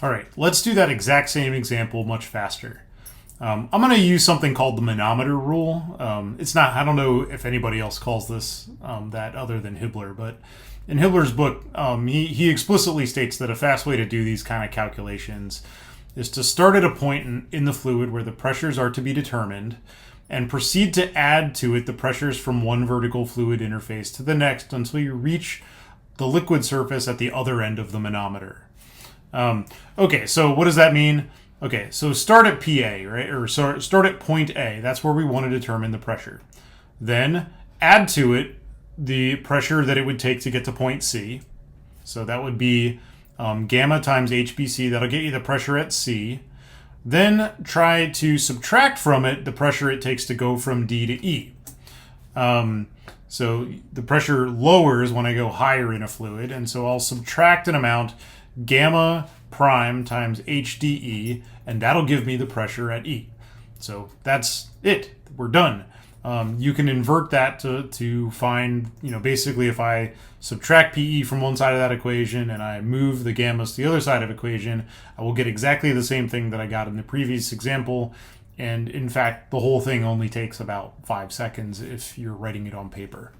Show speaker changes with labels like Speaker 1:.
Speaker 1: All right, let's do that exact same example much faster. I'm going to use something called the manometer rule. It's not, I don't know if anybody else calls this that other than Hibbler, but in Hibbler's book, he explicitly states that a fast way to do these kind of calculations is to start at a point in the fluid where the pressures are to be determined and proceed to add to it the pressures from one vertical fluid interface to the next until you reach the liquid surface at the other end of the manometer. Okay, so what does that mean? Okay, so start at PA, right? Or start at point A. That's where we want to determine the pressure. Then add to it the pressure that it would take to get to point C. So that would be gamma times HBC. That'll get you the pressure at C. Then try to subtract from it the pressure it takes to go from D to E. So the pressure lowers when I go higher in a fluid, and so I'll subtract an amount, gamma prime times HDE, and that'll give me the pressure at E. So that's it. We're done. You can invert that to find, basically if I subtract PE from one side of that equation and I move the gammas to the other side of the equation, I will get exactly the same thing that I got in the previous example. And in fact, the whole thing only takes about 5 seconds if you're writing it on paper.